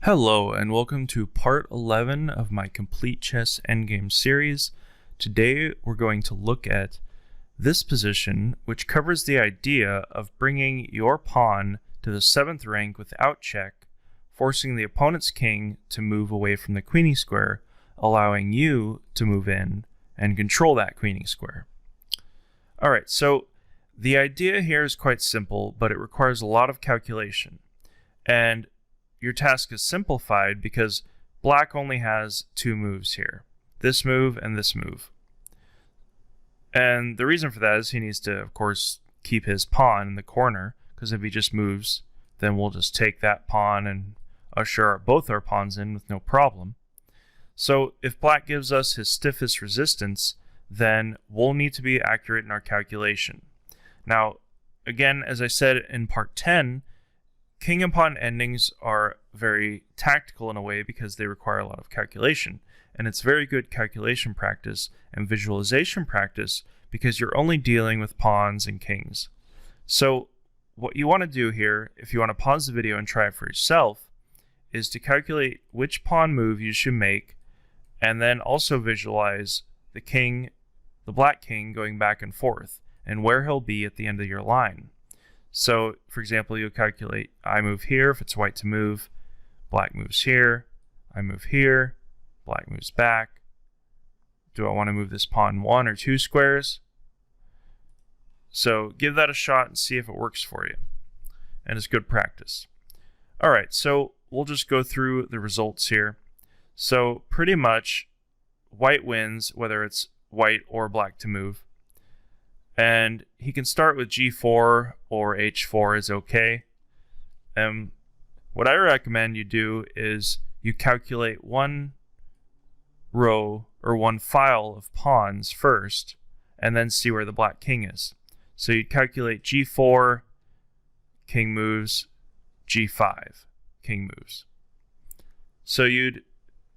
Hello and welcome to part 11 of my Complete Chess Endgame series. Today we're going to look at this position, which covers the idea of bringing your pawn to the 7th rank without check, forcing the opponent's king to move away from the queenie square, allowing you to move in and control that queenie square. Alright, so the idea here is quite simple, but it requires a lot of calculation. And your task is simplified because black only has two moves here, this move and this move. And the reason for that is he needs to, of course, keep his pawn in the corner, because if he just moves, then we'll just take that pawn and usher both our pawns in with no problem. So if black gives us his stiffest resistance, then we'll need to be accurate in our calculation. Now, again, as I said in part 10, king and pawn endings are very tactical in a way because they require a lot of calculation. And it's very good calculation practice and visualization practice because you're only dealing with pawns and kings. So what you want to do here, if you want to pause the video and try it for yourself, is to calculate which pawn move you should make and then also visualize the king, the black king, going back and forth and where he'll be at the end of your line. So, for example, you'll calculate, I move here if it's white to move, black moves here, I move here, black moves back. Do I want to move this pawn 1 or 2 squares? So give that a shot and see if it works for you. And it's good practice. Alright, so we'll just go through the results here. So pretty much white wins whether it's white or black to move. And he can start with g4 or h4 is okay. What I recommend you do is you calculate one row or one file of pawns first and then see where the black king is. So you'd calculate g4, king moves, g5, king moves. So you'd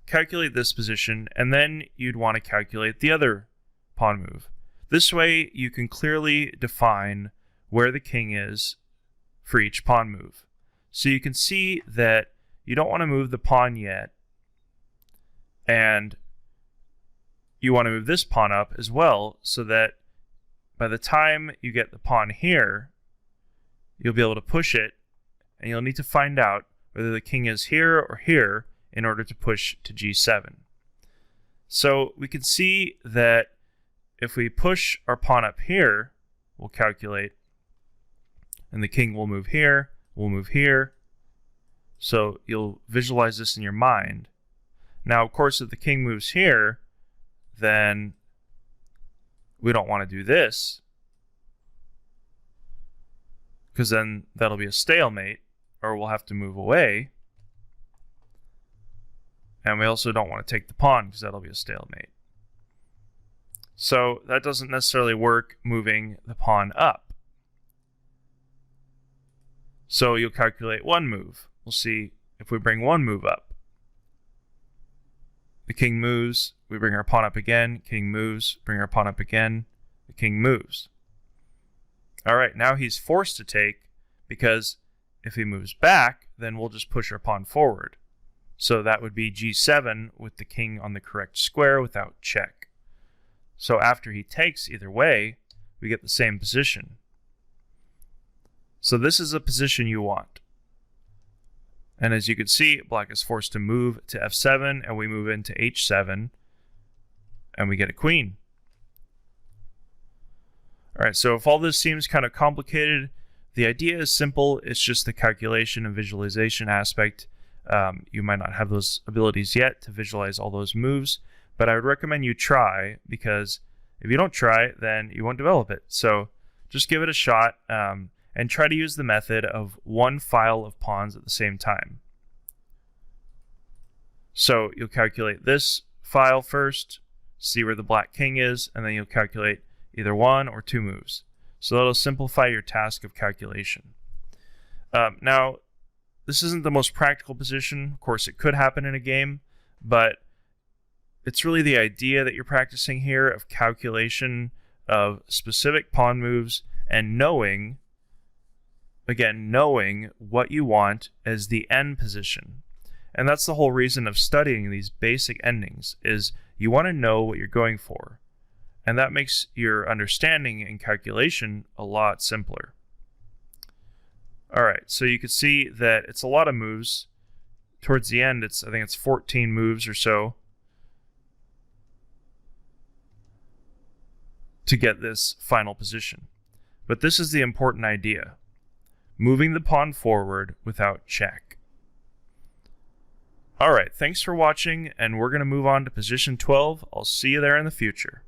calculate this position and then you'd want to calculate the other pawn move. This way, you can clearly define where the king is for each pawn move. So you can see that you don't want to move the pawn yet, and you want to move this pawn up as well, so that by the time you get the pawn here, you'll be able to push it, and you'll need to find out whether the king is here or here in order to push to g7. So we can see that if we push our pawn up here, we'll calculate, and the king will move here, we'll move here. So you'll visualize this in your mind. Now, of course, if the king moves here, then we don't want to do this, because then that'll be a stalemate, or we'll have to move away. And we also don't want to take the pawn, because that'll be a stalemate. So that doesn't necessarily work moving the pawn up. So you'll calculate one move. We'll see if we bring one move up. The king moves, we bring our pawn up again, king moves, bring our pawn up again, the king moves. Alright, now he's forced to take, because if he moves back, then we'll just push our pawn forward. So that would be g7 with the king on the correct square without check. So after he takes either way, we get the same position. So this is a position you want. And as you can see, black is forced to move to f7, and we move into h7, and we get a queen. Alright, so if all this seems kind of complicated, the idea is simple. It's just the calculation and visualization aspect. You might not have those abilities yet to visualize all those moves, but I would recommend you try, because if you don't try, then you won't develop it. So just give it a shot and try to use the method of one file of pawns at the same time. So you'll calculate this file first, see where the black king is, and then you'll calculate either one or two moves. So that'll simplify your task of calculation. Now, this isn't the most practical position. Of course, it could happen in a game, but it's really the idea that you're practicing here of calculation of specific pawn moves and knowing what you want as the end position. And that's the whole reason of studying these basic endings, is you want to know what you're going for. And that makes your understanding and calculation a lot simpler. Alright, so you can see that it's a lot of moves. Towards the end, I think it's 14 moves or so to get this final position. But this is the important idea: moving the pawn forward without check. Alright, thanks for watching, and we're going to move on to position 12. I'll see you there in the future.